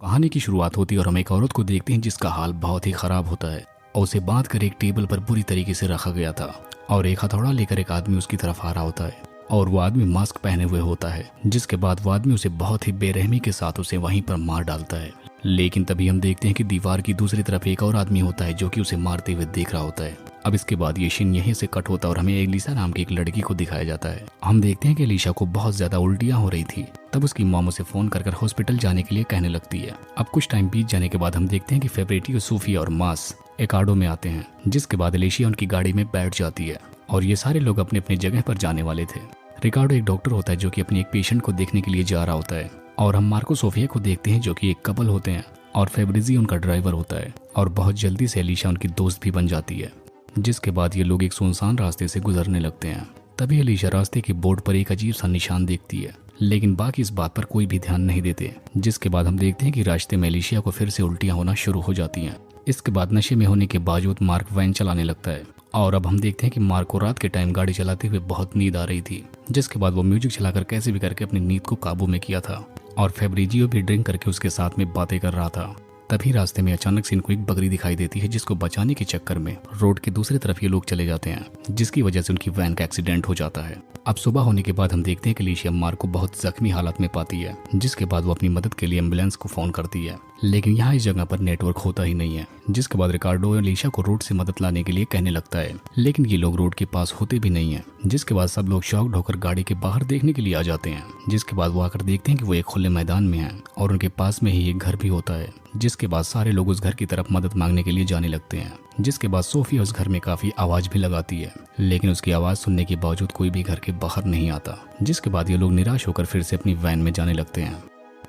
कहानी की शुरुआत होती है और हम एक औरत को देखते हैं जिसका हाल बहुत ही खराब होता है और उसे बांध कर एक टेबल पर बुरी तरीके से रखा गया था और एक हथौड़ा लेकर एक आदमी उसकी तरफ आ रहा होता है और वो आदमी मास्क पहने हुए होता है। जिसके बाद वो आदमी उसे बहुत ही बेरहमी के साथ उसे वहीं पर मार डालता है। लेकिन तभी हम देखते हैं कि दीवार की दूसरी तरफ एक और आदमी होता है जो कि उसे मारते हुए देख रहा होता है। अब इसके बाद ये सीन यहीं से कट होता है और हमें एलिसा नाम की एक लड़की को दिखाया जाता है। हम देखते हैं कि एलिसा को बहुत ज्यादा उल्टियां हो रही थी। तब उसकी मॉम उसे फोन कर हॉस्पिटल जाने के लिए कहने लगती है। अब कुछ टाइम बीत जाने के बाद हम देखते हैं कि फेब्रेटियो, सूफिया और मास एकार्डो में आते हैं। जिसके बाद एलिसा उनकी गाड़ी में बैठ जाती है और ये सारे लोग अपने अपने जगह पर जाने वाले थे। रिकार्डो एक डॉक्टर होता है जो कि अपने एक पेशेंट को देखने के लिए जा रहा होता है और हम मार्को सोफिया को देखते हैं जो कि एक कपल होते हैं और फेब्रिजी उनका ड्राइवर होता है और बहुत जल्दी से एलिसा उनकी दोस्त भी बन जाती है। जिसके बाद ये लोग एक सुनसान रास्ते से गुजरने लगते हैं। तभी एलिसा रास्ते के बोर्ड पर एक अजीब सा निशान देखती है लेकिन बाकी इस बात पर कोई भी ध्यान नहीं देते। जिसके बाद हम देखते हैं कि रास्ते में एलिसा को फिर से उल्टियां होना शुरू हो जाती हैं। इसके बाद नशे में होने के बावजूद मार्क वैन चलाने लगता है और अब हम देखते हैं कि मार्क को रात के टाइम गाड़ी चलाते हुए बहुत नींद आ रही थी। जिसके बाद वो म्यूजिक चलाकर कैसे भी करके अपनी नींद को काबू में किया था और फेब्रिजियो भी ड्रिंक करके उसके साथ में बातें कर रहा था। तभी रास्ते में अचानक से इनको एक बकरी दिखाई देती है जिसको बचाने के चक्कर में रोड के दूसरी तरफ ये लोग चले जाते हैं जिसकी वजह से उनकी वैन का एक्सीडेंट हो जाता है। अब सुबह होने के बाद हम देखते हैं कि एलिसा मार्क को बहुत जख्मी हालत में पाती है। जिसके बाद वो अपनी मदद के लिए एम्बुलेंस को फोन करती है लेकिन यहाँ इस जगह पर नेटवर्क होता ही नहीं है। जिसके बाद रिकार्डो एलिसा को रोड से मदद लाने के लिए कहने लगता है लेकिन ये लोग रोड के पास होते भी नहीं है। जिसके बाद सब लोग शॉक्ड होकर गाड़ी के बाहर देखने के लिए आ जाते हैं। जिसके बाद वो आकर देखते हैं कि वो एक खुले मैदान में है और उनके पास में ही एक घर भी होता है। जिसके बाद सारे लोग उस घर की तरफ मदद मांगने के लिए जाने लगते हैं। जिसके बाद सोफिया उस घर में काफी आवाज भी लगाती है लेकिन उसकी आवाज सुनने के बावजूद कोई भी घर के बाहर नहीं आता। जिसके बाद ये लोग निराश होकर फिर से अपनी वैन में जाने लगते हैं।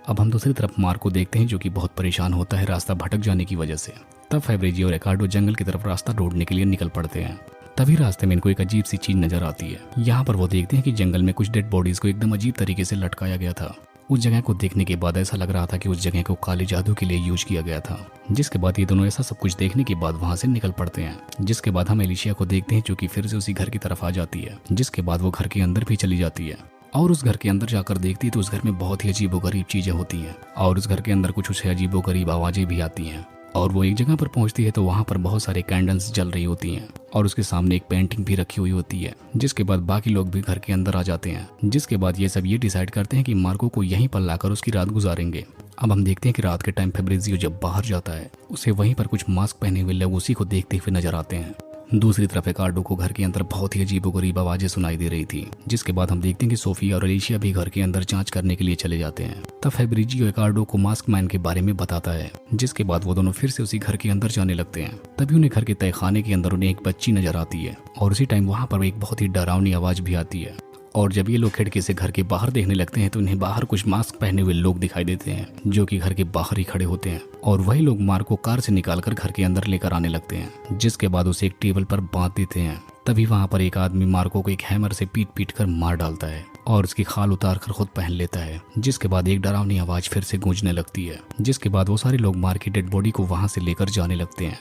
अब हम दूसरी तरफ मार्क को देखते हैं जो कि बहुत परेशान होता है रास्ता भटक जाने की वजह से। तब फेब्रिजियो और रिकार्डो जंगल की तरफ रास्ता ढूंढने के लिए निकल पड़ते हैं। तभी रास्ते में इनको एक अजीब सी चीज नजर आती है। यहाँ पर वो देखते हैं कि जंगल में कुछ डेड बॉडीज को एकदम अजीब तरीके से लटकाया गया था। उस जगह को देखने के बाद ऐसा लग रहा था कि उस जगह को काले जादू के लिए यूज किया गया था। जिसके बाद ये दोनों ऐसा सब कुछ देखने के बाद वहां से निकल पड़ते हैं। जिसके बाद हम एलिसा को देखते हैं जो कि फिर से उसी घर की तरफ आ जाती है। जिसके बाद वो घर के अंदर भी चली जाती है और उस घर के अंदर जाकर देखती है तो उस घर में बहुत ही अजीबोगरीब चीजें होती हैं और उस घर के अंदर कुछ उसे अजीबोगरीब आवाजें भी आती हैं। और वो एक जगह पर पहुंचती है तो वहां पर बहुत सारे कैंडल्स जल रही होती हैं और उसके सामने एक पेंटिंग भी रखी हुई होती है। जिसके बाद बाकी लोग भी घर के अंदर आ जाते हैं। जिसके बाद ये सब ये डिसाइड करते हैं कि मार्को को यहीं पर लाकर उसकी रात गुजारेंगे। अब हम देखते हैं कि रात के टाइम फेब्रिजियो जब बाहर जाता है उसे वहीं पर कुछ मास्क पहने हुए लोग उसी को देखते हुए नजर आते हैं। दूसरी तरफ रिकार्डो को घर के अंदर बहुत ही अजीबोगरीब आवाजें सुनाई दे रही थी। जिसके बाद हम देखते हैं कि सोफिया और एलिसा भी घर के अंदर जांच करने के लिए चले जाते हैं। तब फेब्रिजियो रिकार्डो को मास्क मैन के बारे में बताता है। जिसके बाद वो दोनों फिर से उसी घर के अंदर जाने लगते हैं। तभी उन्हें घर के तहखाने के अंदर उन्हें एक बच्ची नजर आती है और उसी टाइम वहाँ पर एक बहुत ही डरावनी आवाज भी आती है। और जब ये लोग खिड़की से घर के बाहर देखने लगते हैं तो उन्हें बाहर कुछ मास्क पहने हुए लोग दिखाई देते हैं जो कि घर के बाहर ही खड़े होते हैं और वही लोग मार्क को कार से निकालकर घर के अंदर लेकर आने लगते हैं। जिसके बाद उसे एक टेबल पर बांध देते हैं। तभी वहां पर एक आदमी मार्को को एक हैमर से पीट कर मार डालता है और उसकी खाल उतार कर खुद पहन लेता है। जिसके बाद एक डरावनी आवाज फिर से गूंजने लगती है। जिसके बाद वो सारे लोग मार्क की डेड बॉडी को वहां से लेकर जाने लगते हैं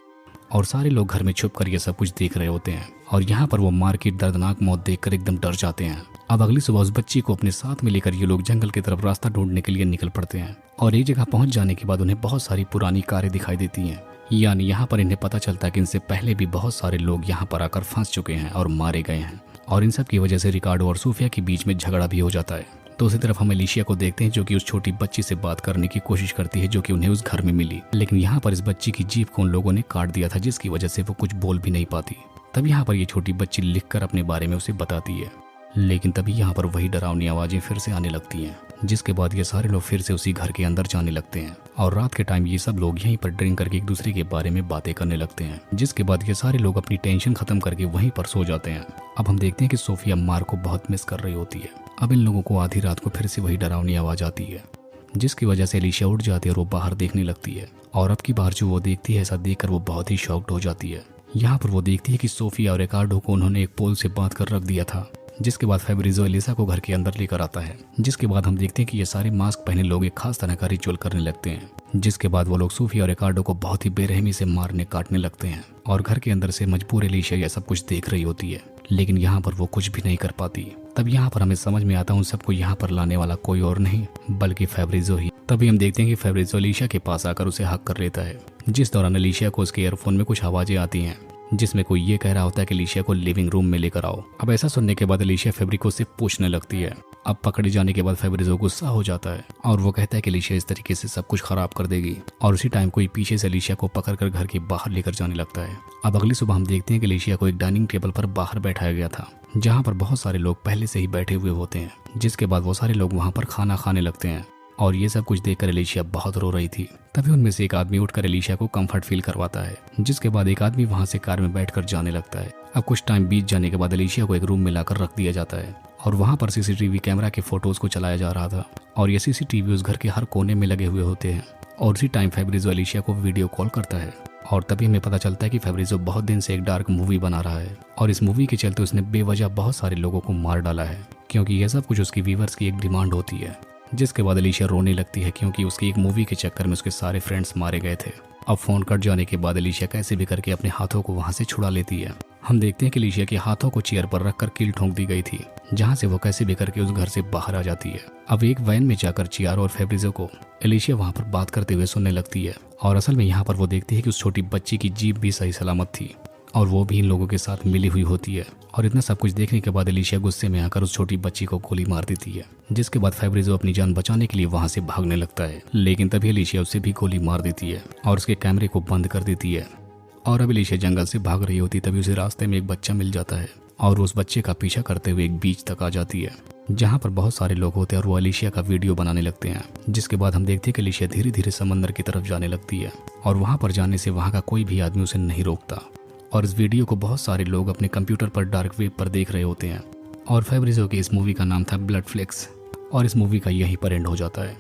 और सारे लोग घर में छुप कर ये सब कुछ देख रहे होते हैं। और यहाँ पर वो मार्क की दर्दनाक मौत देखकर एकदम डर जाते हैं। अब अगली सुबह उस बच्ची को अपने साथ में लेकर ये लोग जंगल की तरफ रास्ता ढूंढने के लिए निकल पड़ते हैं और एक जगह पहुंच जाने के बाद उन्हें बहुत सारी पुरानी कारें दिखाई देती हैं। यानी यहाँ पर इन्हें पता चलता है कि इनसे पहले भी बहुत सारे लोग यहाँ पर आकर फंस चुके हैं और मारे गए हैं और इन सब की वजह से रिकार्डो और सूफिया के बीच में झगड़ा भी हो जाता है। दूसरी तरफ हम एलिसा को देखते हैं जो कि उस छोटी बच्ची से बात करने की कोशिश करती है जो कि उन्हें उस घर में मिली। लेकिन यहाँ पर इस बच्ची की जीभ को उन लोगों ने काट दिया था जिसकी वजह से वो कुछ बोल भी नहीं पाती। तब यहाँ पर ये छोटी बच्ची लिखकर अपने बारे में उसे बताती है। लेकिन तभी यहाँ पर वही डरावनी आवाजें फिर से आने लगती हैं। जिसके बाद ये सारे लोग फिर से उसी घर के अंदर जाने लगते हैं और रात के टाइम ये सब लोग यहीं पर ड्रिंक करके एक दूसरे के बारे में बातें करने लगते हैं। जिसके बाद ये सारे लोग अपनी टेंशन खत्म करके वहीं पर सो जाते हैं। अब हम देखते हैं कि सोफिया मार्क को बहुत मिस कर रही होती है। अब इन लोगों को आधी रात को फिर से वही डरावनी आवाज आती है जिसकी वजह से एलिसा उठ जाती है और वो बाहर देखने लगती है और अब की बार जो वो देखती है ऐसा देखकर वो बहुत ही शॉक्ड हो जाती है। यहाँ पर वो देखती है कि सोफिया और रिकार्डो को उन्होंने एक पोल से बांध कर रख दिया था। जिसके बाद फेब्रिजियो एलिसा को घर के अंदर लेकर आता है। जिसके बाद हम देखते हैं कि ये सारे मास्क पहने लोग एक खास तरह का रिचुअल करने लगते हैं जिसके बाद वो लोग सूफी और रिकार्डो को बहुत ही बेरहमी से मारने काटने लगते हैं और घर के अंदर से मजबूर एलिशिया यह सब कुछ देख रही होती है, लेकिन यहाँ पर वो कुछ भी नहीं कर पाती। तब यहाँ पर हमें समझ में आता है उन सबको यहाँ पर लाने वाला कोई और नहीं बल्कि फेब्रिजो ही। तभी हम देखते हैं कि फेब्रिजो एलिशिया के पास आकर उसे हक कर लेता है, जिस दौरान एलिशिया को उसके ईयरफोन में कुछ आवाजें आती हैं जिसमें कोई ये कह रहा होता है कि एलिशिया को लिविंग रूम में लेकर आओ। अब ऐसा सुनने के बाद एलिशिया फेब्रिको से पूछने लगती है। अब पकड़े जाने के बाद फेब्रिजो गुस्सा हो जाता है और वो कहता है कि एलिशिया इस तरीके से सब कुछ खराब कर देगी और उसी टाइम कोई पीछे से एलिशिया को पकड़कर घर के बाहर लेकर जाने लगता है। अब अगली सुबह हम देखते हैं कि एलिशिया को एक डाइनिंग टेबल पर बाहर बैठाया गया था जहाँ पर बहुत सारे लोग पहले से ही बैठे हुए होते हैं, जिसके बाद वो सारे लोग वहाँ पर खाना खाने लगते हैं और ये सब कुछ देखकर एलिशिया बहुत रो रही थी। तभी उनमें से एक आदमी उठकर एलिशिया को कंफर्ट फील करवाता है, जिसके बाद एक आदमी वहां से कार में बैठकर जाने लगता है। अब कुछ टाइम बीत जाने के बाद एलिशिया को एक रूम में लाकर रख दिया जाता है और वहां पर सीसीटीवी कैमरा के फोटोज को चलाया जा रहा था और ये सीसीटीवी उस घर के हर कोने में लगे हुए होते हैं। और उसी टाइम फेब्रिजो एलिशिया को वीडियो कॉल करता है और तभी हमें पता चलता है कि फेब्रिजो बहुत दिन से एक डार्क मूवी बना रहा है और इस मूवी के चलते उसने बेवजह बहुत सारे लोगों को मार डाला है, क्योंकि यह सब कुछ उसकी व्यूअर्स की एक डिमांड होती है। जिसके बाद एलिशिया रोने लगती है क्योंकि उसकी एक मूवी के चक्कर में उसके सारे फ्रेंड्स मारे गए थे। अब फोन कट जाने के बाद एलिशिया कैसे भी करके अपने हाथों को वहां से छुड़ा लेती है। हम देखते हैं कि एलिशिया के हाथों को चेयर पर रखकर कील ठोंक दी गई थी, जहां से वो कैसे भी करके उस घर से बाहर आ जाती है। अब एक वैन में जाकर चियारो और फेब्रिजो को एलिशिया वहां पर बात करते हुए सुनने लगती है और असल में यहाँ पर वो देखती है कि उस छोटी बच्ची की जीभ भी सही सलामत थी और वो भी इन लोगों के साथ मिली हुई होती है। और इतना सब कुछ देखने के बाद एलिशिया गुस्से में आकर उस छोटी बच्ची को गोली मार देती है, जिसके बाद फेब्रिजो अपनी जान बचाने के लिए वहां से भागने लगता है, लेकिन तभी एलिशिया उसे भी गोली मार देती है और उसके कैमरे को बंद कर देती है। और अब एलिशिया जंगल से भाग रही होती तभी उसे रास्ते में एक बच्चा मिल जाता है और उस बच्चे का पीछा करते हुए एक बीच तक आ जाती है जहाँ पर बहुत सारे लोग होते हैं और वो एलिशिया का वीडियो बनाने लगते हैं। जिसके बाद हम देखते हैं कि एलिशिया धीरे धीरे समंदर की तरफ जाने लगती है और वहां पर जाने से वहां का कोई भी आदमी उसे नहीं रोकता और इस वीडियो को बहुत सारे लोग अपने कंप्यूटर पर डार्क वेब पर देख रहे होते हैं। और फेब्रिजो की इस मूवी का नाम था ब्लड फ्लेक्स और इस मूवी का यहीं पर एंड हो जाता है।